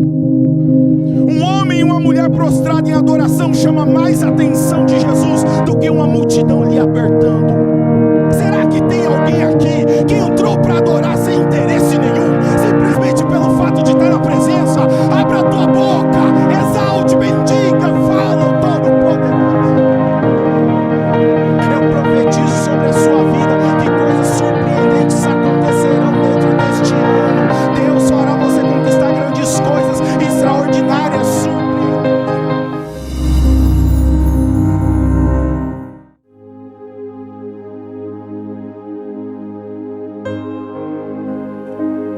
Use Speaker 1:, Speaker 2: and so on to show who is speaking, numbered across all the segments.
Speaker 1: Um homem e uma mulher prostrada em adoração chama mais a atenção de Jesus do que uma multidão lhe apertando. Será que tem alguém aqui que entrou para adorar sem interesse nenhum, simplesmente pelo fato de estar na presença? Abra a tua boca, exalte, bendiga, fala o Todo-Poderoso. Eu profetizo sobre a sua vida que coisas surpreendentes acontecerão dentro deste ano. Deus fará você conquistar grandes coisas, extraordinárias, surpreendentes.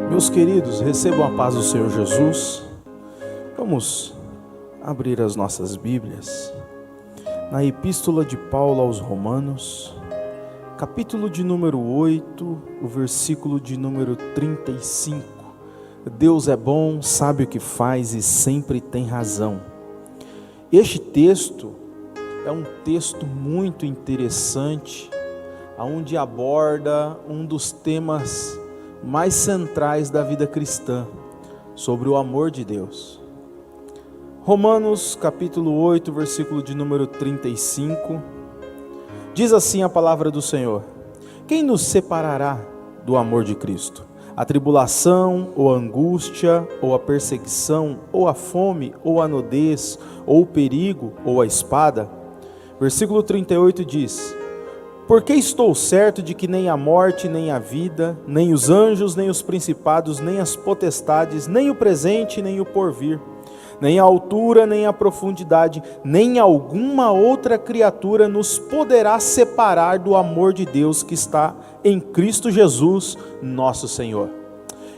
Speaker 2: Meus queridos, recebam a paz do Senhor Jesus. Vamos abrir as nossas Bíblias na Epístola de Paulo aos Romanos, capítulo de número 8, o versículo de número 35. Deus é bom, sabe o que faz e sempre tem razão. Este texto é um texto muito interessante, onde aborda um dos temas mais centrais da vida cristã, sobre o amor de Deus. Romanos capítulo 8, versículo de número 35, diz assim a palavra do Senhor: quem nos separará do amor de Cristo? A tribulação, ou a angústia, ou a perseguição, ou a fome, ou a nudez, ou o perigo, ou a espada? Versículo 38 diz: porque estou certo de que nem a morte, nem a vida, nem os anjos, nem os principados, nem as potestades, nem o presente, nem o porvir, nem a altura, nem a profundidade, nem alguma outra criatura nos poderá separar do amor de Deus que está em Cristo Jesus, nosso Senhor.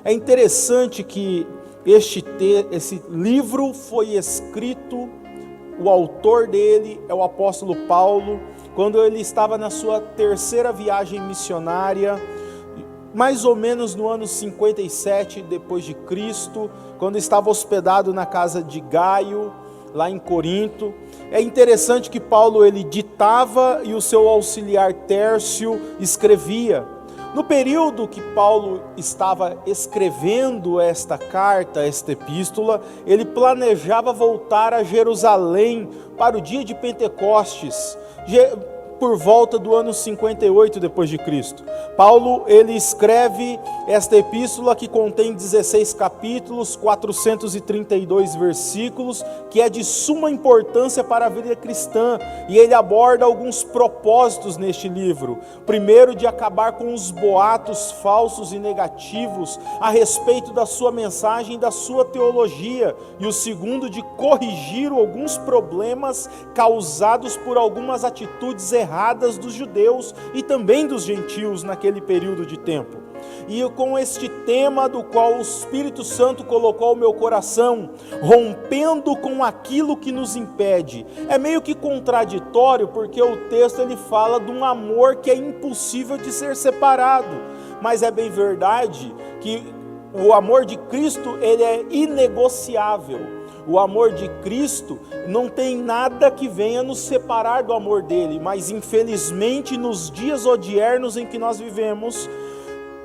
Speaker 2: É interessante que esse livro foi escrito, o autor dele é o apóstolo Paulo, quando ele estava na sua terceira viagem missionária, mais ou menos no ano 57 depois de Cristo, quando estava hospedado na casa de Gaio, lá em Corinto. É interessante que Paulo ele ditava e o seu auxiliar Tércio escrevia. No período que Paulo estava escrevendo esta carta, esta epístola, ele planejava voltar a Jerusalém para o dia de Pentecostes, por volta do ano 58 depois de Cristo. Paulo, ele escreve esta epístola que contém 16 capítulos, 432 versículos, que é de suma importância para a vida cristã, e ele aborda alguns propósitos neste livro. Primeiro, de acabar com os boatos falsos e negativos a respeito da sua mensagem e da sua teologia, e o segundo, de corrigir alguns problemas causados por algumas atitudes erradas dos judeus e também dos gentios naquele período de tempo. E com este tema do qual o Espírito Santo colocou ao meu coração, rompendo com aquilo que nos impede, é meio que contraditório, porque o texto ele fala de um amor que é impossível de ser separado, mas é bem verdade que o amor de Cristo ele é inegociável. O amor de Cristo não tem nada que venha nos separar do amor dele, mas infelizmente nos dias odiernos em que nós vivemos,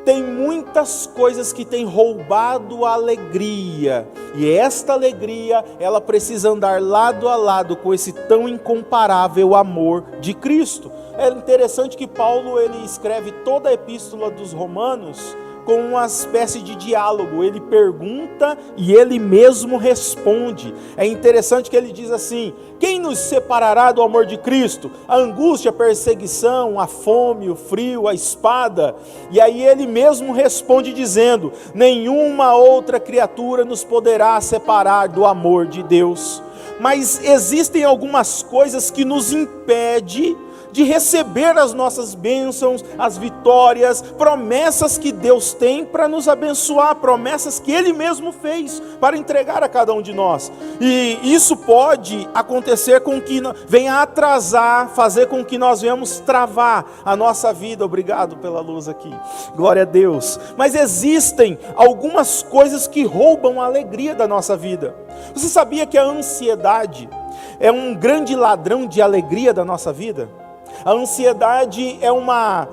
Speaker 2: tem muitas coisas que têm roubado a alegria, e esta alegria, ela precisa andar lado a lado com esse tão incomparável amor de Cristo. É interessante que Paulo ele escreve toda a epístola dos Romanos com uma espécie de diálogo. Ele pergunta e ele mesmo responde. É interessante que ele diz assim: quem nos separará do amor de Cristo? A angústia, a perseguição, a fome, o frio, a espada. E aí ele mesmo responde dizendo: nenhuma outra criatura nos poderá separar do amor de Deus. Mas existem algumas coisas que nos impedem de receber as nossas bênçãos, as vitórias, promessas que Deus tem para nos abençoar, promessas que Ele mesmo fez para entregar a cada um de nós. E isso pode acontecer com que venha atrasar, fazer com que nós venhamos travar a nossa vida. Obrigado pela luz aqui, glória a Deus. Mas existem algumas coisas que roubam a alegria da nossa vida. Você sabia que a ansiedade é um grande ladrão de alegria da nossa vida? A ansiedade é uma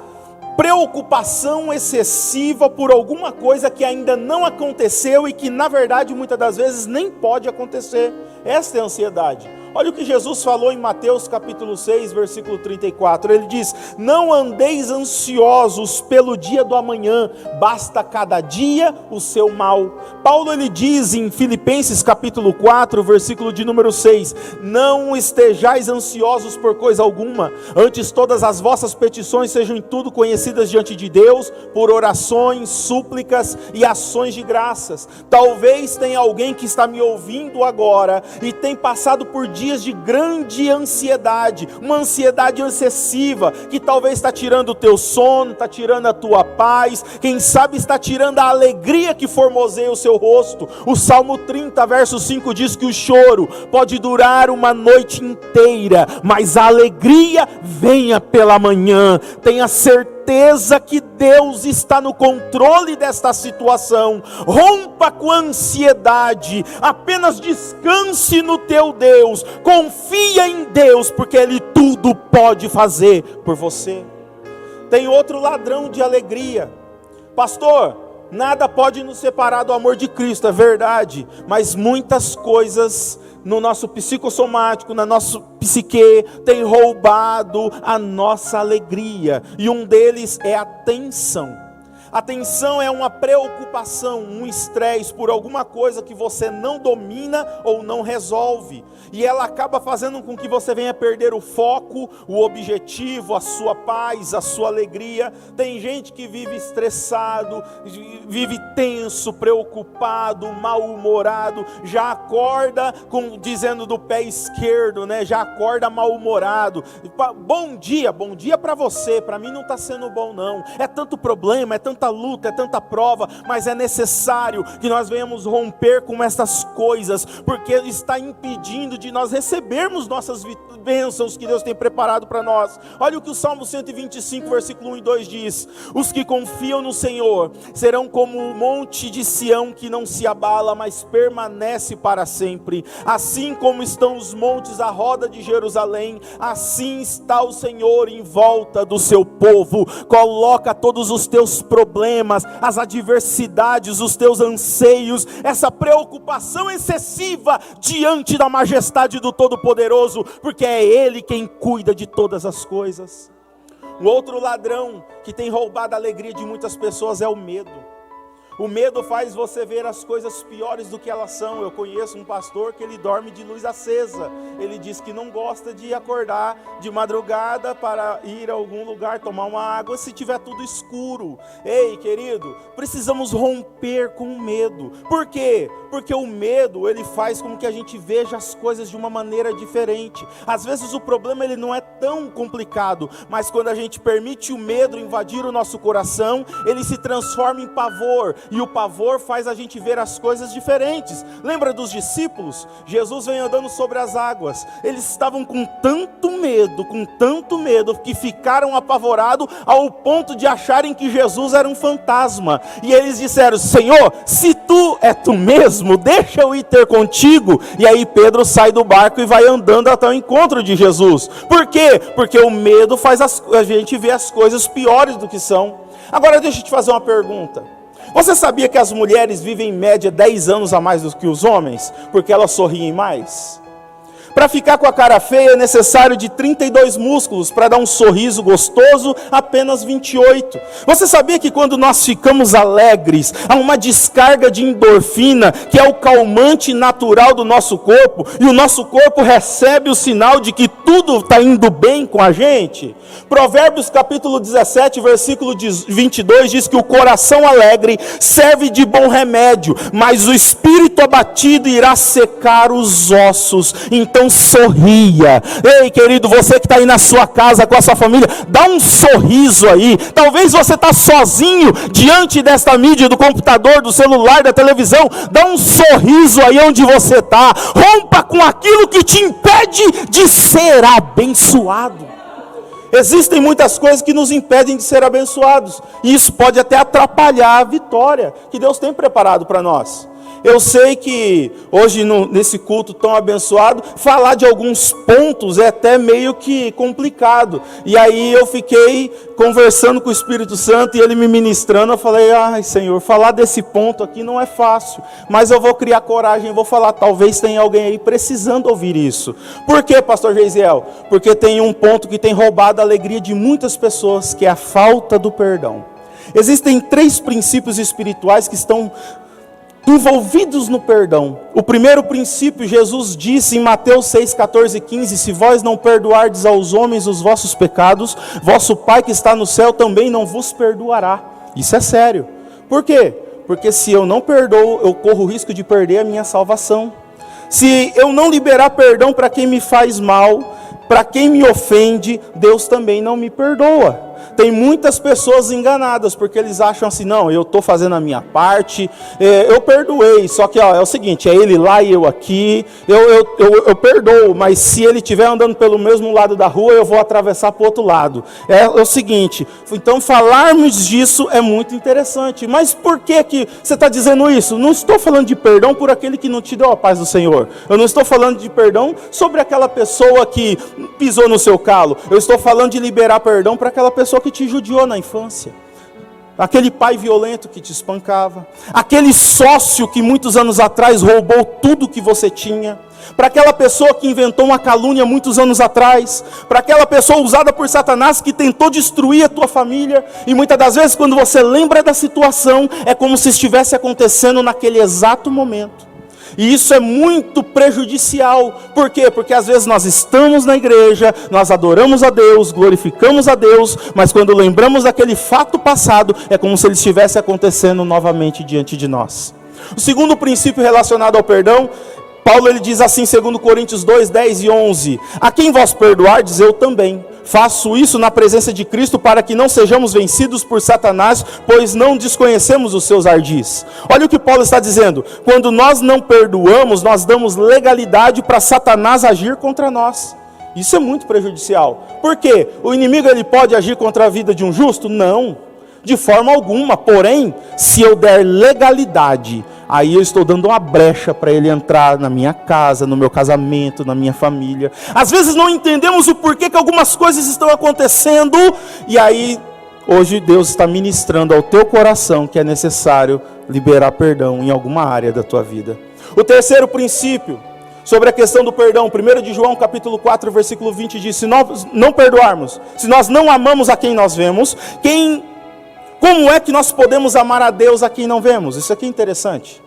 Speaker 2: preocupação excessiva por alguma coisa que ainda não aconteceu e que na verdade muitas das vezes nem pode acontecer. Esta é a ansiedade. Olha o que Jesus falou em Mateus capítulo 6, versículo 34. Ele diz: não andeis ansiosos pelo dia do amanhã, basta cada dia o seu mal. Paulo ele diz em Filipenses capítulo 4, versículo de número 6: não estejais ansiosos por coisa alguma, antes todas as vossas petições sejam em tudo conhecidas diante de Deus, por orações, súplicas e ações de graças. Talvez tenha alguém que está me ouvindo agora e tem passado por dias de grande ansiedade, uma ansiedade excessiva, que talvez está tirando o teu sono, está tirando a tua paz, quem sabe está tirando a alegria que formoseia o seu rosto. O Salmo 30, verso 5 diz que o choro pode durar uma noite inteira, mas a alegria venha pela manhã. Tenha certeza que Deus está no controle desta situação. Rompa com a ansiedade, apenas descanse no teu Deus, confia em Deus, porque Ele tudo pode fazer por você. Tem outro ladrão de alegria: pastor, nada pode nos separar do amor de Cristo. É verdade, mas muitas coisas no nosso psicossomático, na nossa psique, tem roubado a nossa alegria, e um deles é a tensão. A tensão é uma preocupação, um estresse por alguma coisa que você não domina ou não resolve, e ela acaba fazendo com que você venha perder o foco, o objetivo, a sua paz, a sua alegria. Tem gente que vive estressado, vive tenso, preocupado, mal-humorado, já acorda dizendo do pé esquerdo, né? Já acorda mal-humorado. Bom dia para você, para mim não está sendo bom não, é tanto problema, é tanta luta, é tanta prova, mas é necessário que nós venhamos romper com essas coisas, porque está impedindo de nós recebermos nossas bênçãos que Deus tem preparado para nós. Olha o que o Salmo 125, versículo 1 e 2 diz: os que confiam no Senhor serão como o monte de Sião, que não se abala, mas permanece para sempre. Assim como estão os montes à roda de Jerusalém, assim está o Senhor em volta do seu povo. Coloca todos os teus problemas, as adversidades, os teus anseios, essa preocupação excessiva diante da majestade do Todo-Poderoso, porque é Ele quem cuida de todas as coisas. Um outro ladrão que tem roubado a alegria de muitas pessoas é o medo. O medo faz você ver as coisas piores do que elas são. Eu conheço um pastor que ele dorme de luz acesa. Ele diz que não gosta de acordar de madrugada para ir a algum lugar tomar uma água se tiver tudo escuro. Ei, querido, precisamos romper com o medo. Por quê? Porque o medo, ele faz com que a gente veja as coisas de uma maneira diferente. Às vezes o problema ele não é tão complicado, mas quando a gente permite o medo invadir o nosso coração, ele se transforma em pavor. E o pavor faz a gente ver as coisas diferentes. Lembra dos discípulos? Jesus vem andando sobre as águas. Eles estavam com tanto medo, que ficaram apavorados ao ponto de acharem que Jesus era um fantasma. E eles disseram: Senhor, se tu é tu mesmo, deixa eu ir ter contigo. E aí Pedro sai do barco e vai andando até o encontro de Jesus. Por quê? Porque o medo faz a gente ver as coisas piores do que são. Agora deixa eu te fazer uma pergunta. Você sabia que as mulheres vivem em média 10 anos a mais do que os homens? Porque elas sorriem mais? Para ficar com a cara feia é necessário de 32 músculos, para dar um sorriso gostoso, apenas 28. Você sabia que quando nós ficamos alegres, há uma descarga de endorfina, que é o calmante natural do nosso corpo, e o nosso corpo recebe o sinal de que tudo está indo bem com a gente? Provérbios capítulo 17, versículo 22 diz que o coração alegre serve de bom remédio, mas o espírito abatido irá secar os ossos. Então sorria. Ei, querido, você que está aí na sua casa com a sua família, dá um sorriso aí. Talvez você está sozinho diante desta mídia, do computador, do celular, da televisão. Dá um sorriso aí onde você está. Rompa com aquilo que te impede de ser abençoado. Existem muitas coisas que nos impedem de ser abençoados, e isso pode até atrapalhar a vitória que Deus tem preparado para nós. Eu sei que hoje nesse culto tão abençoado, falar de alguns pontos é até meio que complicado. E aí eu fiquei conversando com o Espírito Santo e ele me ministrando. Eu falei, ai Senhor, falar desse ponto aqui não é fácil. Mas eu vou criar coragem e vou falar, talvez tenha alguém aí precisando ouvir isso. Por quê, pastor Geisiel? Porque tem um ponto que tem roubado a alegria de muitas pessoas, que é a falta do perdão. Existem 3 princípios espirituais que estão envolvidos no perdão. O primeiro princípio, Jesus disse em Mateus 6, 14 e 15, se vós não perdoardes aos homens os vossos pecados, vosso Pai que está no céu também não vos perdoará. Isso é sério. Por quê? Porque se eu não perdoo, eu corro o risco de perder a minha salvação. Se eu não liberar perdão para quem me faz mal, para quem me ofende, Deus também não me perdoa. Tem muitas pessoas enganadas, porque eles acham assim, não, eu estou fazendo a minha parte, eu perdoei, só que é o seguinte, é ele lá e eu aqui, eu perdoo, mas se ele estiver andando pelo mesmo lado da rua, eu vou atravessar para o outro lado. É o seguinte, então falarmos disso é muito interessante, mas por que você está dizendo isso? Não estou falando de perdão por aquele que não te deu a paz do Senhor, eu não estou falando de perdão sobre aquela pessoa que pisou no seu calo, eu estou falando de liberar perdão para aquela pessoa que te judiou na infância, aquele pai violento que te espancava, aquele sócio que muitos anos atrás roubou tudo que você tinha, para aquela pessoa que inventou uma calúnia muitos anos atrás, para aquela pessoa usada por Satanás que tentou destruir a tua família, e muitas das vezes quando você lembra da situação, é como se estivesse acontecendo naquele exato momento. E isso é muito prejudicial. Por quê? Porque às vezes nós estamos na igreja, nós adoramos a Deus, glorificamos a Deus, mas quando lembramos daquele fato passado, é como se ele estivesse acontecendo novamente diante de nós. O segundo princípio relacionado ao perdão, Paulo ele diz assim, 2 Coríntios 2, 10 e 11, a quem vós perdoardes, eu também. Faço isso na presença de Cristo para que não sejamos vencidos por Satanás, pois não desconhecemos os seus ardis. Olha o que Paulo está dizendo. Quando nós não perdoamos, nós damos legalidade para Satanás agir contra nós. Isso é muito prejudicial. Por quê? O inimigo ele pode agir contra a vida de um justo? Não, de forma alguma. Porém, se eu der legalidade, aí eu estou dando uma brecha para ele entrar na minha casa, no meu casamento, na minha família. Às vezes não entendemos o porquê que algumas coisas estão acontecendo, e aí hoje Deus está ministrando ao teu coração que é necessário liberar perdão em alguma área da tua vida. O terceiro princípio sobre a questão do perdão, 1 de João capítulo 4, versículo 20 diz, se nós não perdoarmos, se nós não amamos a quem nós vemos, como é que nós podemos amar a Deus a quem não vemos? Isso aqui é interessante.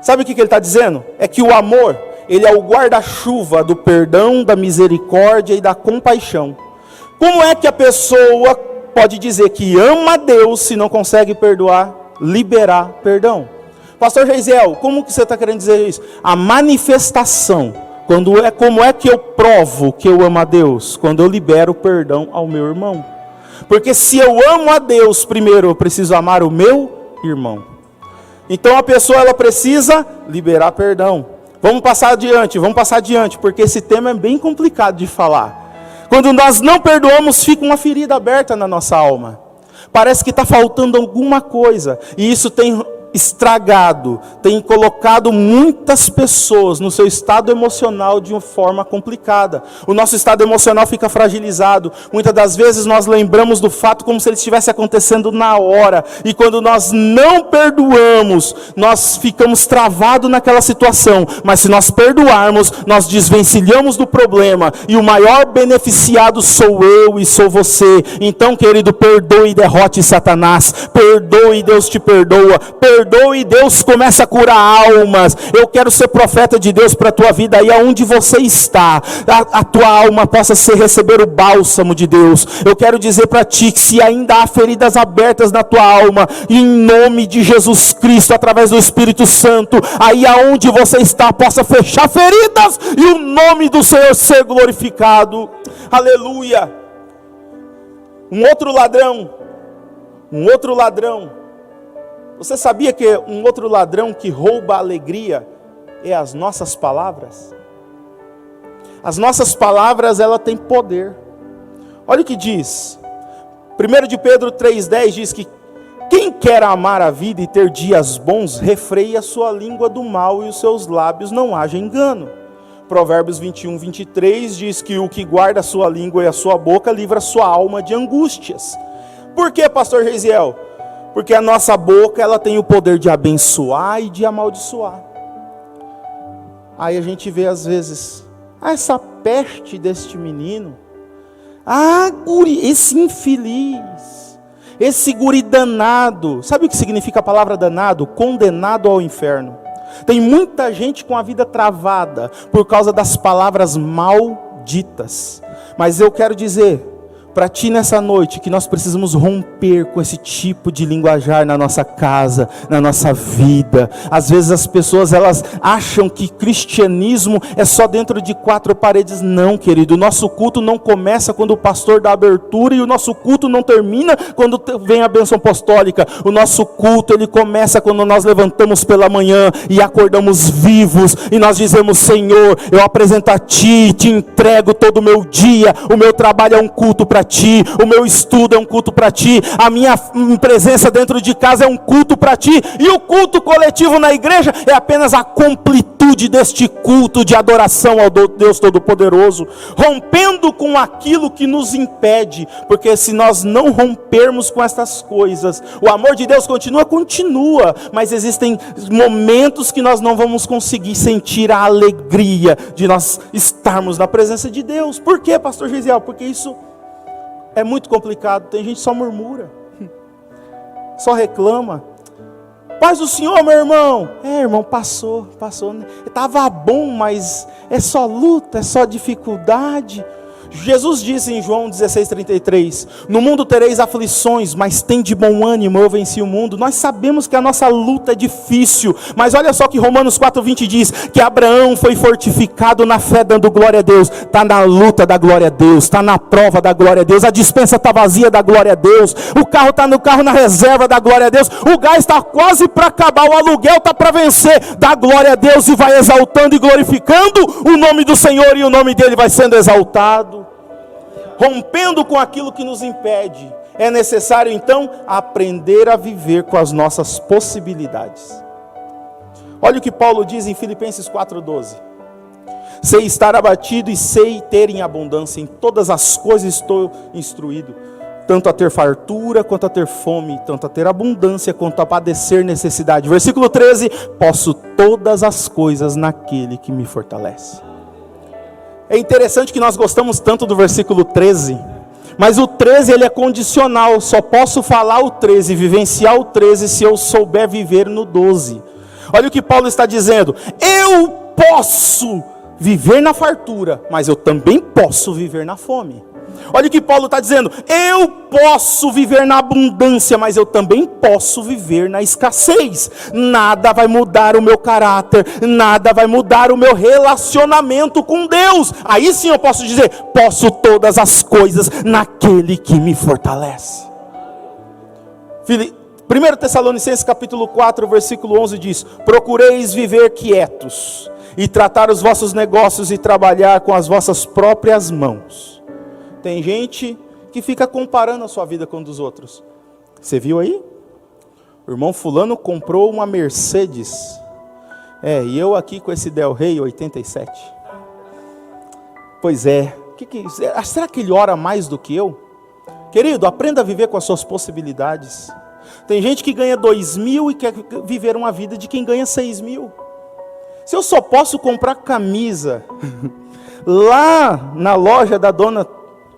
Speaker 2: Sabe o que ele está dizendo? É que o amor, ele é o guarda-chuva do perdão, da misericórdia e da compaixão. Como é que a pessoa pode dizer que ama a Deus se não consegue perdoar, liberar perdão? Pastor Geisiel, como que você está querendo dizer isso? A manifestação, como é que eu provo que eu amo a Deus? Quando eu libero perdão ao meu irmão. Porque se eu amo a Deus, primeiro eu preciso amar o meu irmão. Então a pessoa ela precisa liberar perdão. Vamos passar adiante, porque esse tema é bem complicado de falar. Quando nós não perdoamos, fica uma ferida aberta na nossa alma. Parece que está faltando alguma coisa, e isso tem estragado, tem colocado muitas pessoas no seu estado emocional de uma forma complicada. O nosso estado emocional fica fragilizado. Muitas das vezes nós lembramos do fato como se ele estivesse acontecendo na hora, e quando nós não perdoamos, nós ficamos travados naquela situação. Mas se nós perdoarmos, nós desvencilhamos do problema, e o maior beneficiado sou eu e sou você. Então, querido, perdoe e derrote Satanás. Perdoe, Deus te perdoa. Perdoe, Deus começa a curar almas. Eu quero ser profeta de Deus para a tua vida, aí aonde você está, a tua alma possa receber o bálsamo de Deus. Eu quero dizer para ti que se ainda há feridas abertas na tua alma, em nome de Jesus Cristo, através do Espírito Santo, aí aonde você está, possa fechar feridas e o nome do Senhor ser glorificado. Aleluia. Um outro ladrão. Você sabia que um outro ladrão que rouba a alegria é as nossas palavras? As nossas palavras, ela tem poder. Olha o que diz. 1 de Pedro 3,10 diz que Quem quer amar a vida e ter dias bons, refreie a sua língua do mal e os seus lábios não haja engano. Provérbios 21, 23 diz que o que guarda a sua língua e a sua boca livra a sua alma de angústias. Por que, pastor Geisiel? Porque a nossa boca, ela tem o poder de abençoar e de amaldiçoar. Aí a gente vê às vezes, essa peste deste menino, guri, esse infeliz, esse guri danado. Sabe o que significa a palavra danado? Condenado ao inferno. Tem muita gente com a vida travada por causa das palavras malditas. Mas eu quero dizer para ti nessa noite que nós precisamos romper com esse tipo de linguajar na nossa casa, na nossa vida. Às vezes as pessoas, elas acham que cristianismo é só dentro de quatro paredes. Não, querido, o nosso culto não começa quando o pastor dá abertura e o nosso culto não termina quando vem a bênção apostólica. O nosso culto, ele começa quando nós levantamos pela manhã e acordamos vivos e nós dizemos: Senhor, eu apresento a ti, te entrego todo o meu dia, o meu trabalho é um culto para ti, o meu estudo é um culto para ti, a minha presença dentro de casa é um culto para ti, e o culto coletivo na igreja é apenas a completude deste culto de adoração ao Deus Todo-Poderoso, rompendo com aquilo que nos impede, porque se nós não rompermos com estas coisas, o amor de Deus continua, mas existem momentos que nós não vamos conseguir sentir a alegria de nós estarmos na presença de Deus. Por quê, pastor Geisiel? Porque isso é muito complicado. Tem gente que só murmura, só reclama. Paz do Senhor, meu irmão. Irmão, passou. Estava bom, mas é só luta, é só dificuldade. Jesus disse em João 16:33, no mundo tereis aflições, mas tem de bom ânimo, eu venci o mundo. Nós sabemos que a nossa luta é difícil, mas olha só que Romanos 4:20 diz, que Abraão foi fortificado na fé, dando glória a Deus. Está na luta da glória a Deus, está na prova da glória a Deus, a dispensa está vazia da glória a Deus, o carro está no carro na reserva da glória a Deus, o gás está quase para acabar, o aluguel está para vencer, dá glória a Deus e vai exaltando e glorificando o nome do Senhor, e o nome dele vai sendo exaltado. Rompendo com aquilo que nos impede, é necessário então aprender a viver com as nossas possibilidades. Olha o que Paulo diz em Filipenses 4:12: sei estar abatido e sei ter em abundância, em todas as coisas estou instruído, tanto a ter fartura quanto a ter fome, tanto a ter abundância quanto a padecer necessidade. Versículo 13: posso todas as coisas naquele que me fortalece. É interessante que nós gostamos tanto do versículo 13, mas o 13 ele é condicional, só posso falar o 13, vivenciar o 13 se eu souber viver no 12. Olha o que Paulo está dizendo: eu posso viver na fartura, mas eu também posso viver na fome. Olha o que Paulo está dizendo: eu posso viver na abundância, mas eu também posso viver na escassez. Nada vai mudar o meu caráter, nada vai mudar o meu relacionamento com Deus. Aí sim eu posso dizer: posso todas as coisas naquele que me fortalece. 1 Tessalonicenses capítulo 4, versículo 11 diz: procureis viver quietos, e tratar os vossos negócios e trabalhar com as vossas próprias mãos. Tem gente que fica comparando a sua vida com a dos outros. Você viu aí? O irmão fulano comprou uma Mercedes. E eu aqui com esse Del Rey 87. Pois é. Será que ele ora mais do que eu? Querido, aprenda a viver com as suas possibilidades. Tem gente que ganha 2.000 e quer viver uma vida de quem ganha 6.000. Se eu só posso comprar camisa lá na loja da dona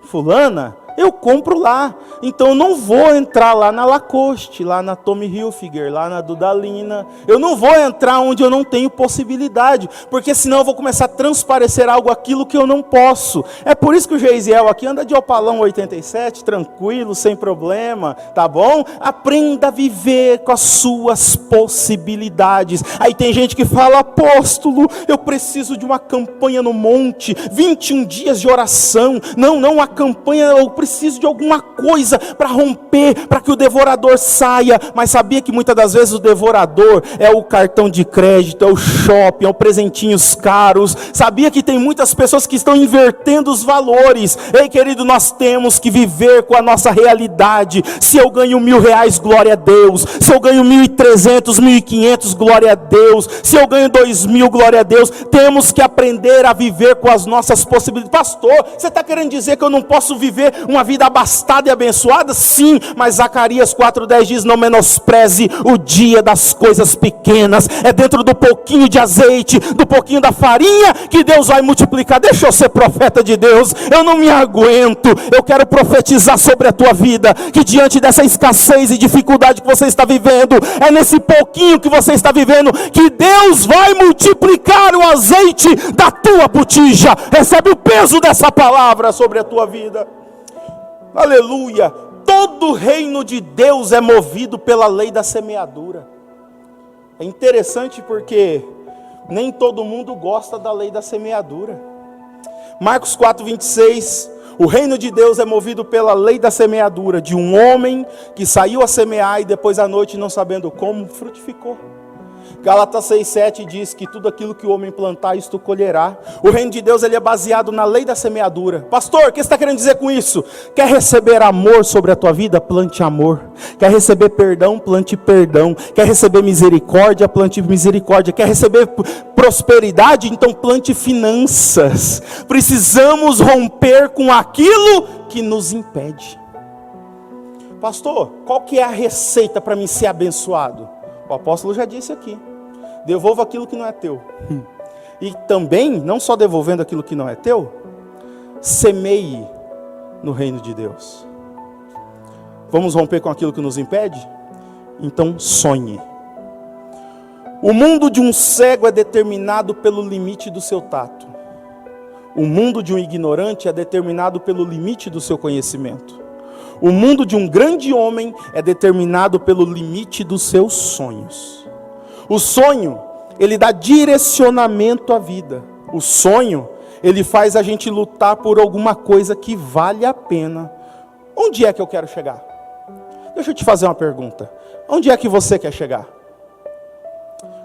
Speaker 2: fulana, eu compro lá. Então eu não vou entrar lá na Lacoste, lá na Tommy Hilfiger, lá na Dudalina. Eu não vou entrar onde eu não tenho possibilidade, porque senão eu vou começar a transparecer aquilo que eu não posso. É por isso que o Geisiel aqui anda de Opalão 87, tranquilo, sem problema, tá bom? Aprenda a viver com as suas possibilidades. Aí tem gente que fala: apóstolo, eu preciso de uma campanha no monte, 21 dias de oração. Não, a campanha, eu preciso de alguma coisa para romper, para que o devorador saia. Mas sabia que muitas das vezes o devorador é o cartão de crédito, é o shopping, é o presentinhos caros. Sabia que tem muitas pessoas que estão invertendo os valores. Ei, querido, nós temos que viver com a nossa realidade. Se eu ganho R$1.000, glória a Deus. Se eu ganho 1.300, 1.500, glória a Deus. Se eu ganho 2.000, glória a Deus. Temos que aprender a viver com as nossas possibilidades. Pastor, você está querendo dizer que eu não posso viver uma vida abastada e abençoada? Sim, mas Zacarias 4:10 diz: não menospreze o dia das coisas pequenas. É dentro do pouquinho de azeite, do pouquinho da farinha, que Deus vai multiplicar. Deixa eu ser profeta de Deus, eu não me aguento. Eu quero profetizar sobre a tua vida, que diante dessa escassez e dificuldade que você está vivendo, é nesse pouquinho que você está vivendo, que Deus vai multiplicar o azeite da tua botija. Recebe o peso dessa palavra sobre a tua vida. Aleluia. Todo o reino de Deus é movido pela lei da semeadura. É interessante porque nem todo mundo gosta da lei da semeadura. Marcos 4:26, o reino de Deus é movido pela lei da semeadura, de um homem que saiu a semear e depois à noite, não sabendo como, frutificou. Gálatas 6:7 diz que tudo aquilo que o homem plantar, isto colherá. O reino de Deus, ele é baseado na lei da semeadura. Pastor, o que você está querendo dizer com isso? Quer receber amor sobre a tua vida? Plante amor. Quer receber perdão? Plante perdão. Quer receber misericórdia? Plante misericórdia. Quer receber prosperidade? Então plante finanças. Precisamos romper com aquilo que nos impede. Pastor, qual que é a receita para mim ser abençoado? O apóstolo já disse aqui: devolva aquilo que não é teu. E também, não só devolvendo aquilo que não é teu, semeie no reino de Deus. Vamos romper com aquilo que nos impede? Então sonhe. O mundo de um cego é determinado pelo limite do seu tato. O mundo de um ignorante é determinado pelo limite do seu conhecimento. O mundo de um grande homem é determinado pelo limite dos seus sonhos. O sonho, ele dá direcionamento à vida. O sonho, ele faz a gente lutar por alguma coisa que vale a pena. Onde é que eu quero chegar? Deixa eu te fazer uma pergunta. Onde é que você quer chegar?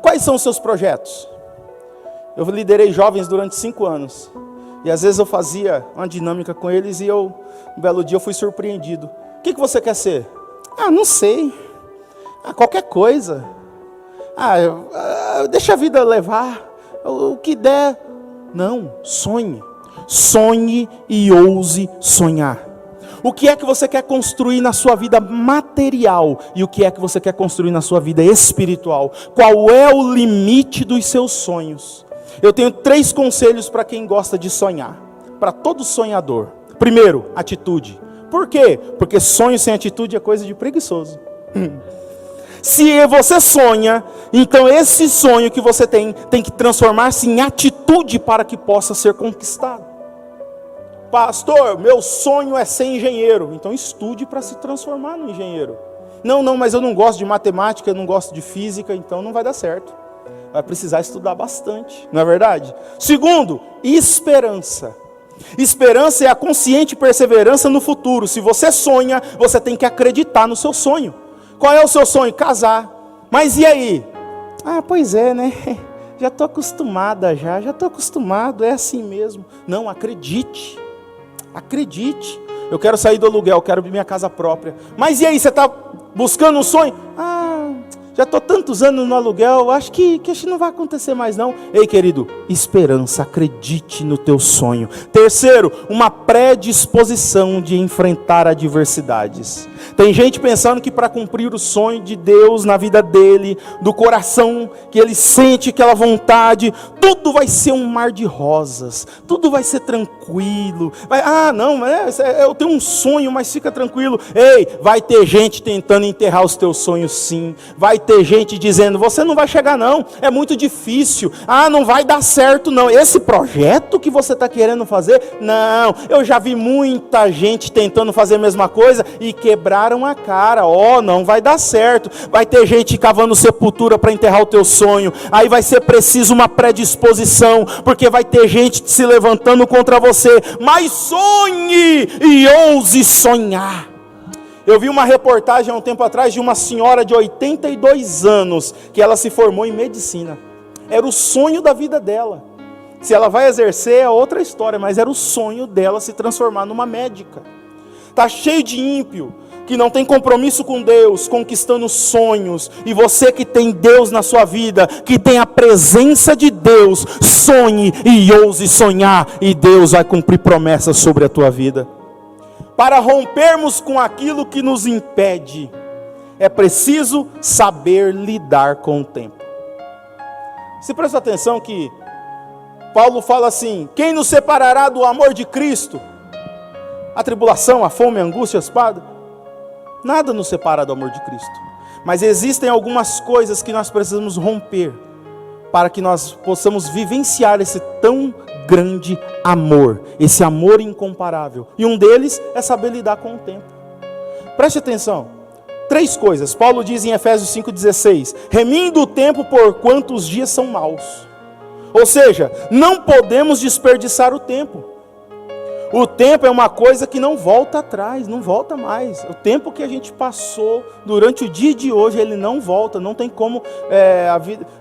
Speaker 2: Quais são os seus projetos? Eu liderei jovens durante 5 anos. E às vezes eu fazia uma dinâmica com eles e um belo dia eu fui surpreendido. O que você quer ser? Não sei. Qualquer coisa. Deixa a vida levar. O que der. Não, sonhe. Sonhe e ouse sonhar. O que é que você quer construir na sua vida material? E o que é que você quer construir na sua vida espiritual? Qual é o limite dos seus sonhos? Eu tenho 3 conselhos para quem gosta de sonhar. Para todo sonhador. Primeiro, atitude. Por quê? Porque sonho sem atitude é coisa de preguiçoso. Se você sonha, então esse sonho que você tem que transformar-se em atitude para que possa ser conquistado. Pastor, meu sonho é ser engenheiro. Então estude para se transformar no engenheiro. Não, mas eu não gosto de matemática, eu não gosto de física, então não vai dar certo. Vai precisar estudar bastante, não é verdade? Segundo, esperança. Esperança é a consciente perseverança no futuro. Se você sonha, você tem que acreditar no seu sonho. Qual é o seu sonho? Casar. Mas e aí? Pois é, né? Já estou acostumada, já estou acostumado, é assim mesmo. Não, acredite. Acredite. Eu quero sair do aluguel, quero abrir minha casa própria. Mas e aí, você está buscando um sonho? Já estou tantos anos no aluguel, acho que isso não vai acontecer mais não. Ei, querido, esperança, acredite no teu sonho. Terceiro, uma predisposição de enfrentar adversidades. Tem gente pensando que para cumprir o sonho de Deus na vida dele, do coração que ele sente aquela vontade, tudo vai ser um mar de rosas, tudo vai ser tranquilo. Eu tenho um sonho, mas fica tranquilo. Ei, vai ter gente tentando enterrar os teus sonhos sim, vai ter gente dizendo, você não vai chegar não, é muito difícil, não vai dar certo não, esse projeto que você está querendo fazer, não, eu já vi muita gente tentando fazer a mesma coisa e quebraram a cara, não vai dar certo, vai ter gente cavando sepultura para enterrar o teu sonho, aí vai ser preciso uma predisposição, porque vai ter gente se levantando contra você, mas sonhe e ouse sonhar. Eu vi uma reportagem há um tempo atrás de uma senhora de 82 anos, que ela se formou em medicina. Era o sonho da vida dela. Se ela vai exercer é outra história, mas era o sonho dela se transformar numa médica. Está cheio de ímpio, que não tem compromisso com Deus, conquistando sonhos. E você que tem Deus na sua vida, que tem a presença de Deus, sonhe e ouse sonhar, e Deus vai cumprir promessas sobre a tua vida. Para rompermos com aquilo que nos impede, é preciso saber lidar com o tempo. Se presta atenção que Paulo fala assim, quem nos separará do amor de Cristo? A tribulação, a fome, a angústia, a espada? Nada nos separa do amor de Cristo. Mas existem algumas coisas que nós precisamos romper, para que nós possamos vivenciar esse tão grande amor, esse amor incomparável. E um deles é saber lidar com o tempo. Preste atenção, 3 coisas. Paulo diz em Efésios 5,16, remindo o tempo por quanto os dias são maus. Ou seja, não podemos desperdiçar o tempo. O tempo é uma coisa que não volta atrás, não volta mais. O tempo que a gente passou durante o dia de hoje, ele não volta, não tem como.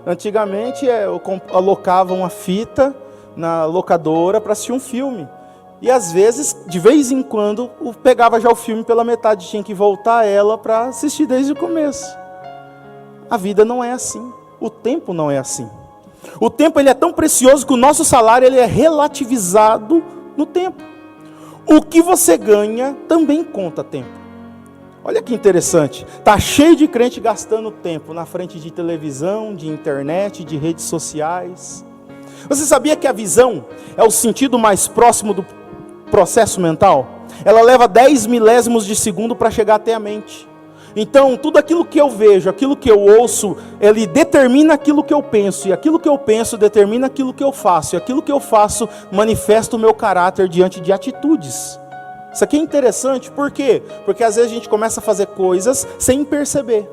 Speaker 2: Antigamente eu alocava uma fita na locadora para assistir um filme. E às vezes, de vez em quando, eu pegava já o filme pela metade, tinha que voltar ela para assistir desde o começo. A vida não é assim, o tempo não é assim. O tempo ele é tão precioso que o nosso salário ele é relativizado no tempo. O que você ganha também conta tempo. Olha que interessante, está cheio de crente gastando tempo na frente de televisão, de internet, de redes sociais. Você sabia que a visão é o sentido mais próximo do processo mental? Ela leva 10 milésimos de segundo para chegar até a mente. Então, tudo aquilo que eu vejo, aquilo que eu ouço, ele determina aquilo que eu penso, e aquilo que eu penso determina aquilo que eu faço, e aquilo que eu faço manifesta o meu caráter diante de atitudes. Isso aqui é interessante, por quê? Porque às vezes a gente começa a fazer coisas sem perceber.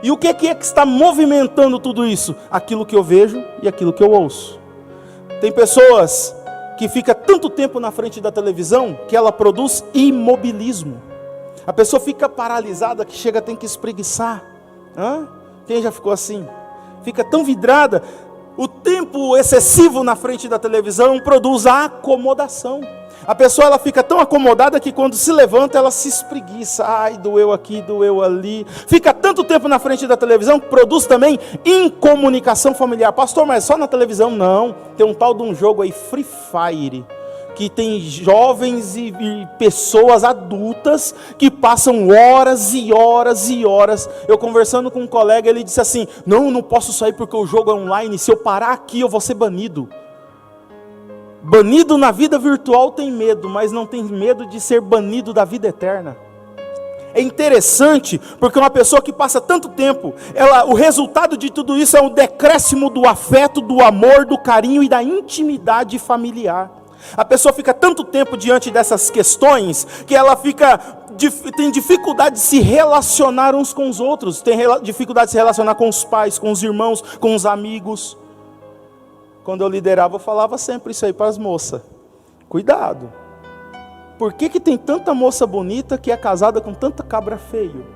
Speaker 2: E o que é que está movimentando tudo isso? Aquilo que eu vejo e aquilo que eu ouço. Tem pessoas que ficam tanto tempo na frente da televisão que ela produz imobilismo. A pessoa fica paralisada que chega a ter que espreguiçar. Quem já ficou assim? Fica tão vidrada. O tempo excessivo na frente da televisão produz a acomodação. A pessoa ela fica tão acomodada que quando se levanta ela se espreguiça. Ai, doeu aqui, doeu ali. Fica tanto tempo na frente da televisão que produz também incomunicação familiar. Pastor, mas só na televisão? Não. Tem um tal de um jogo aí, Free Fire, que tem jovens e pessoas adultas que passam horas e horas e horas. Eu conversando com um colega, ele disse assim, não posso sair porque o jogo é online, se eu parar aqui eu vou ser banido. Banido na vida virtual tem medo, mas não tem medo de ser banido da vida eterna. É interessante, porque uma pessoa que passa tanto tempo, o resultado de tudo isso é um decréscimo do afeto, do amor, do carinho e da intimidade familiar. A pessoa fica tanto tempo diante dessas questões, que ela tem dificuldade de se relacionar uns com os outros, tem dificuldade de se relacionar com os pais, com os irmãos, com os amigos. Quando eu liderava, eu falava sempre isso aí para as moças. Cuidado. Por que tem tanta moça bonita que é casada com tanta cabra feio?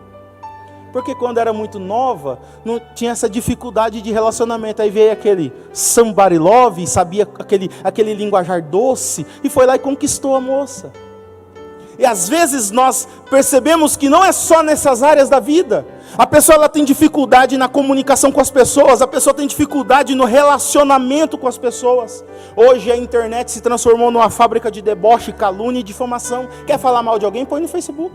Speaker 2: Porque quando era muito nova, não tinha essa dificuldade de relacionamento. Aí veio aquele somebody love, sabia aquele linguajar doce, e foi lá e conquistou a moça. E às vezes nós percebemos que não é só nessas áreas da vida. A pessoa ela tem dificuldade na comunicação com as pessoas, a pessoa tem dificuldade no relacionamento com as pessoas. Hoje a internet se transformou numa fábrica de deboche, calúnia e difamação. Quer falar mal de alguém? Põe no Facebook.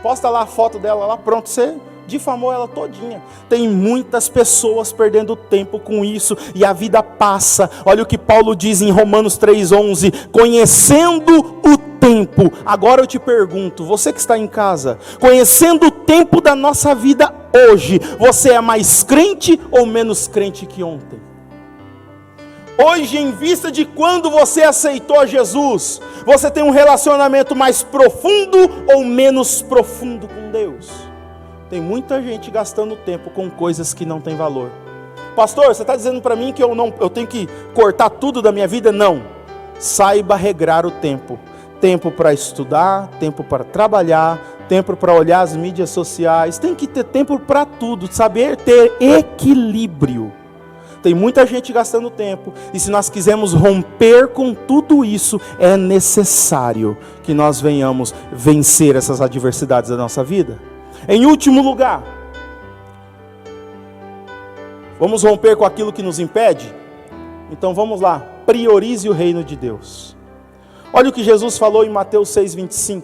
Speaker 2: Posta lá a foto dela lá, pronto, você difamou ela todinha. Tem muitas pessoas perdendo tempo com isso, e a vida passa. Olha o que Paulo diz em Romanos 3,11, conhecendo o tempo. Agora eu te pergunto, você que está em casa, conhecendo o tempo da nossa vida hoje, você é mais crente ou menos crente que ontem? Hoje, em vista de quando você aceitou Jesus, você tem um relacionamento mais profundo ou menos profundo com Deus? Tem muita gente gastando tempo com coisas que não têm valor. Pastor, você está dizendo para mim que eu tenho que cortar tudo da minha vida? Não. Saiba regrar o tempo. Tempo para estudar, tempo para trabalhar, tempo para olhar as mídias sociais. Tem que ter tempo para tudo, saber ter equilíbrio. Tem muita gente gastando tempo, e se nós quisermos romper com tudo isso, é necessário que nós venhamos vencer essas adversidades da nossa vida. Em último lugar, vamos romper com aquilo que nos impede? Então vamos lá, priorize o reino de Deus. Olha o que Jesus falou em Mateus 6,25.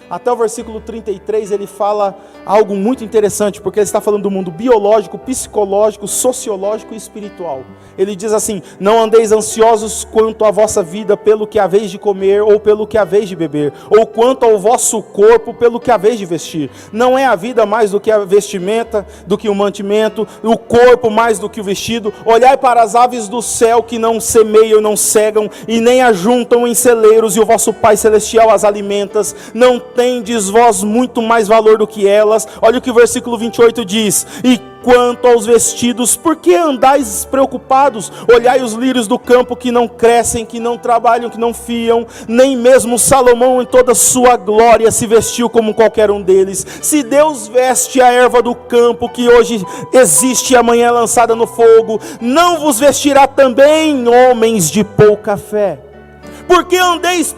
Speaker 2: Até o versículo 33 ele fala algo muito interessante, porque ele está falando do mundo biológico, psicológico, sociológico e espiritual. Ele diz assim: não andeis ansiosos quanto à vossa vida pelo que haveis de comer ou pelo que haveis de beber, ou quanto ao vosso corpo pelo que haveis de vestir. Não é a vida mais do que a vestimenta, do que o mantimento, o corpo mais do que o vestido? Olhai para as aves do céu, que não semeiam, não cegam e nem ajuntam em celeiros, e o vosso Pai Celestial as alimenta. Não tendes vós muito mais valor do que elas? Olha o que o versículo 28 diz: e quanto aos vestidos, por que andais preocupados? Olhai os lírios do campo, que não crescem, que não trabalham, que não fiam, nem mesmo Salomão em toda sua glória se vestiu como qualquer um deles. Se Deus veste a erva do campo, que hoje existe e amanhã é lançada no fogo, não vos vestirá também, homens de pouca fé? Por que andeis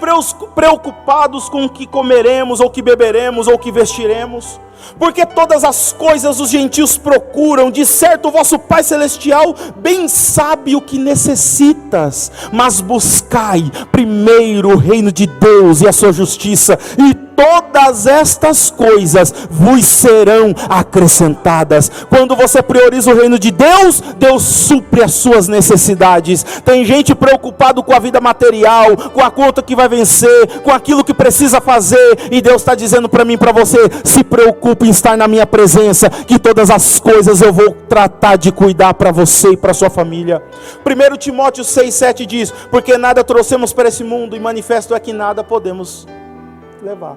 Speaker 2: preocupados com o que comeremos, ou que beberemos, ou que vestiremos? Porque todas as coisas os gentios procuram, de certo o vosso Pai Celestial bem sabe o que necessitas. Mas buscai primeiro o reino de Deus e a sua justiça, e todas estas coisas vos serão acrescentadas. Quando você prioriza o reino de Deus, Deus supre as suas necessidades. Tem gente preocupado com a vida material, com a conta que vai vencer, com aquilo que precisa fazer, e Deus está dizendo para mim e para você: se preocupe em estar na minha presença, que todas as coisas eu vou tratar de cuidar para você e para sua família. 1 Timóteo 6,7 diz: porque nada trouxemos para esse mundo, e manifesto é que nada podemos levar.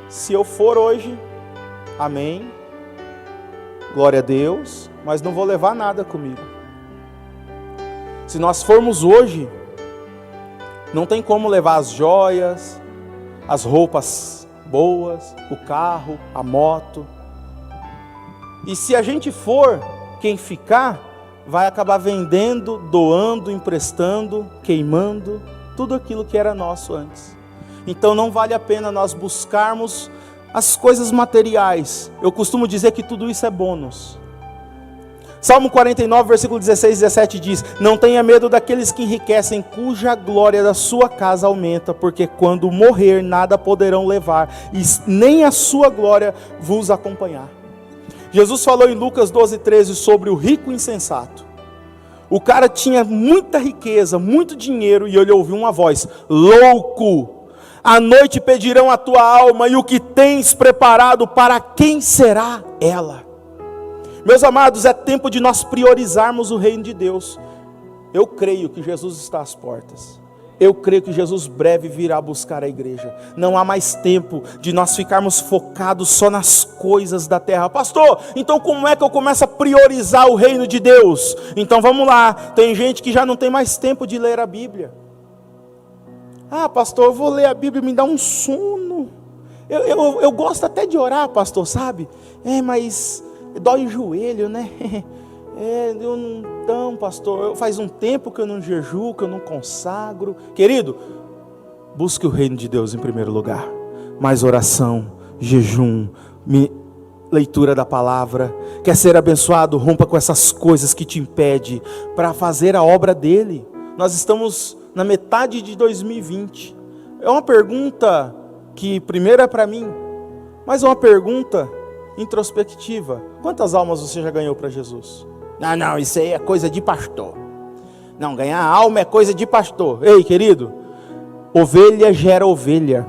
Speaker 2: Se eu for hoje, amém, glória a Deus, mas não vou levar nada comigo. Se nós formos hoje, não tem como levar as joias, as roupas boas, o carro, a moto. E se a gente for, quem ficar vai acabar vendendo, doando, emprestando, queimando tudo aquilo que era nosso antes. Então não vale a pena nós buscarmos as coisas materiais. Eu costumo dizer que tudo isso é bônus. Salmo 49, versículo 16 e 17 diz: não tenha medo daqueles que enriquecem, cuja glória da sua casa aumenta, porque quando morrer nada poderão levar, e nem a sua glória vos acompanhar. Jesus falou em Lucas 12:13 sobre o rico insensato. O cara tinha muita riqueza, muito dinheiro, e ele ouviu uma voz: louco! À noite pedirão a tua alma, e o que tens preparado, para quem será ela? Meus amados, é tempo de nós priorizarmos o reino de Deus. Eu creio que Jesus está às portas. Eu creio que Jesus breve virá buscar a igreja. Não há mais tempo de nós ficarmos focados só nas coisas da terra. Pastor, então como é que eu começo a priorizar o reino de Deus? Então vamos lá, tem gente que já não tem mais tempo de ler a Bíblia. Ah, pastor, eu vou ler a Bíblia e me dá um sono. Eu gosto até de orar, pastor, sabe? Mas dói o joelho, né? Eu não... Então, pastor, faz um tempo que eu não jejuo, que eu não consagro. Querido, busque o reino de Deus em primeiro lugar. Mais oração, jejum, leitura da palavra. Quer ser abençoado? Rompa com essas coisas que te impedem para fazer a obra dele. Nós estamos na metade de 2020. É uma pergunta que primeiro é para mim: Mas uma pergunta introspectiva: quantas almas você já ganhou para Jesus? Não, isso aí é coisa de pastor. Não, ganhar alma é coisa de pastor. Ei, querido, ovelha gera ovelha,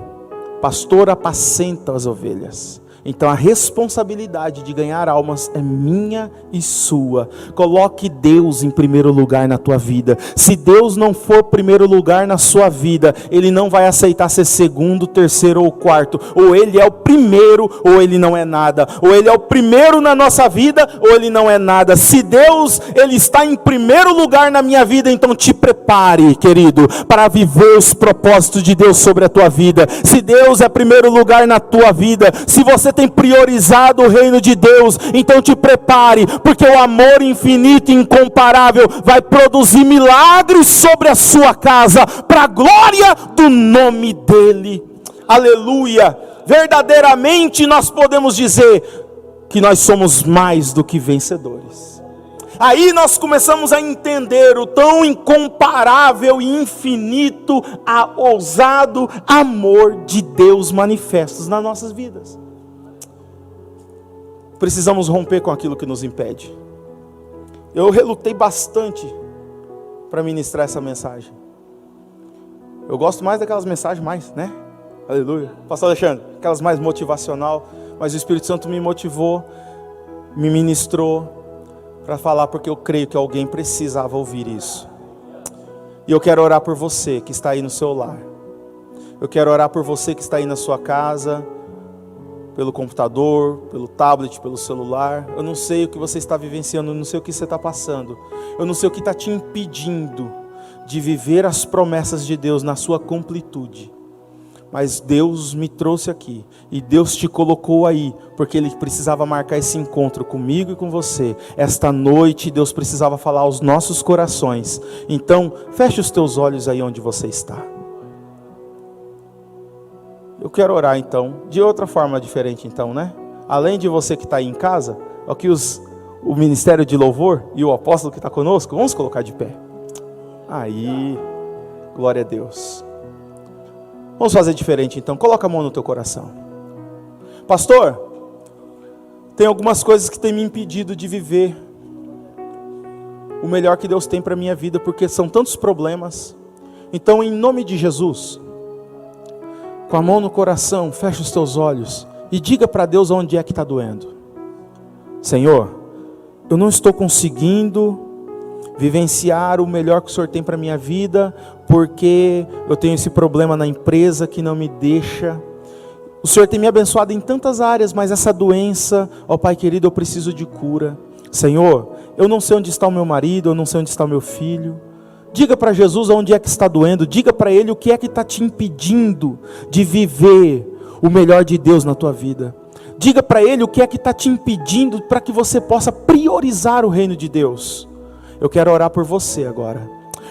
Speaker 2: pastor apacenta as ovelhas. Então a responsabilidade de ganhar almas é minha e sua. Coloque Deus em primeiro lugar na tua vida. Se Deus não for primeiro lugar na sua vida, Ele não vai aceitar ser segundo, terceiro ou quarto. Ou Ele é o primeiro, ou Ele não é nada. Ou Ele é o primeiro na nossa vida, ou Ele não é nada. Se Deus, Ele está em primeiro lugar na minha vida, então te prepare, querido, para viver os propósitos de Deus sobre a tua vida. Se Deus é primeiro lugar na tua vida, se você tem priorizado o reino de Deus, então te prepare, porque o amor infinito e incomparável vai produzir milagres sobre a sua casa, para a glória do nome dEle. Aleluia! Verdadeiramente nós podemos dizer que nós somos mais do que vencedores. Aí nós começamos a entender o tão incomparável e infinito, ousado amor de Deus manifestos nas nossas vidas. Precisamos romper com aquilo que nos impede. Eu relutei bastante para ministrar essa mensagem. Eu gosto mais daquelas mensagens mais, né? Aleluia. Pastor Alexandre, aquelas mais motivacional, mas o Espírito Santo me motivou, me ministrou para falar, porque eu creio que alguém precisava ouvir isso. E eu quero orar por você que está aí no seu lar. Eu quero orar por você que está aí na sua casa, pelo computador, pelo tablet, pelo celular. Eu não sei o que você está vivenciando, eu não sei o que você está passando. Eu não sei o que está te impedindo de viver as promessas de Deus na sua completude. Mas Deus me trouxe aqui, e Deus te colocou aí, porque Ele precisava marcar esse encontro comigo e com você. Esta noite Deus precisava falar aos nossos corações. Então, feche os teus olhos aí onde você está. Eu quero orar então, de outra forma diferente então, né? Além de você que está aí em casa, aqui o Ministério de Louvor e o apóstolo que está conosco, vamos colocar de pé. Aí, glória a Deus. Vamos fazer diferente então, coloca a mão no teu coração. Pastor, tem algumas coisas que têm me impedido de viver o melhor que Deus tem para a minha vida, porque são tantos problemas. Então, em nome de Jesus, com a mão no coração, fecha os teus olhos e diga para Deus onde é que está doendo. Senhor, eu não estou conseguindo vivenciar o melhor que o Senhor tem para a minha vida, porque eu tenho esse problema na empresa que não me deixa. O Senhor tem me abençoado em tantas áreas, mas essa doença, ó Pai querido, eu preciso de cura. Senhor, eu não sei onde está o meu marido, eu não sei onde está o meu filho. Diga para Jesus onde é que está doendo. Diga para Ele o que é que está te impedindo de viver o melhor de Deus na tua vida. Diga para Ele o que é que está te impedindo para que você possa priorizar o reino de Deus. Eu quero orar por você agora.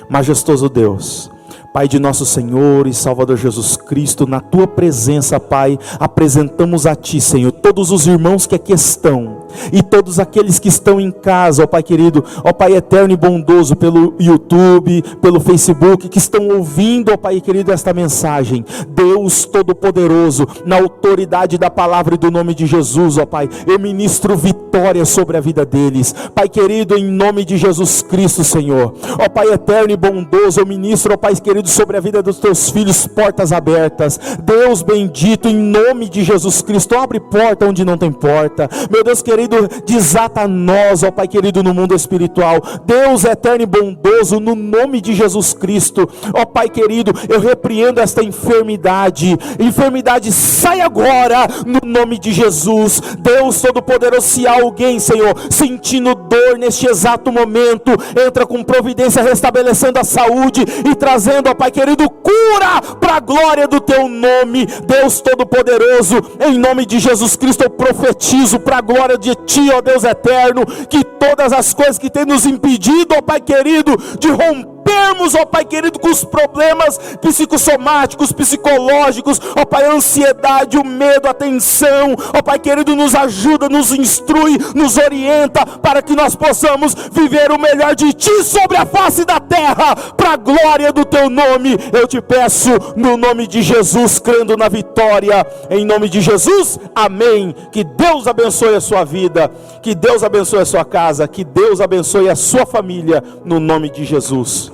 Speaker 2: Majestoso Deus, Pai de nosso Senhor e Salvador Jesus Cristo, na Tua presença, Pai, apresentamos a Ti, Senhor, todos os irmãos que aqui estão, e todos aqueles que estão em casa, ó Pai querido, ó Pai eterno e bondoso, pelo YouTube, pelo Facebook, que estão ouvindo, ó Pai querido, esta mensagem. Deus Todo-Poderoso, na autoridade da palavra e do nome de Jesus, ó Pai, eu ministro vitória sobre a vida deles. Pai querido, em nome de Jesus Cristo, Senhor, ó Pai eterno e bondoso, eu ministro, ó Pai querido, sobre a vida dos Teus filhos, portas abertas. Deus bendito, em nome de Jesus Cristo, abre porta onde não tem porta. Meu Deus querido, desata nós, ó Pai querido, no mundo espiritual. Deus eterno e bondoso, no nome de Jesus Cristo, ó Pai querido, eu repreendo esta enfermidade. Enfermidade, sai agora, no nome de Jesus. Deus Todo-Poderoso, se há alguém, Senhor, sentindo dor neste exato momento, entra com providência, restabelecendo a saúde e trazendo, ó Pai querido, cura para a glória do Teu nome. Deus Todo-Poderoso, em nome de Jesus Cristo, eu profetizo para a glória de Ti, ó Deus eterno, que todas as coisas que têm nos impedido, ó Pai querido, de romper rompermos, ó Pai querido, com os problemas psicossomáticos, psicológicos, ó Pai, a ansiedade, o medo, a tensão, ó Pai querido, nos ajuda, nos instrui, nos orienta, para que nós possamos viver o melhor de Ti sobre a face da terra, para a glória do Teu nome. Eu te peço, no nome de Jesus, crendo na vitória, em nome de Jesus, amém. Que Deus abençoe a sua vida, que Deus abençoe a sua casa, que Deus abençoe a sua família, no nome de Jesus,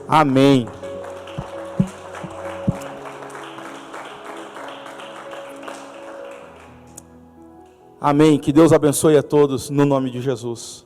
Speaker 2: amém. Amém, que Deus abençoe a todos, no nome de Jesus.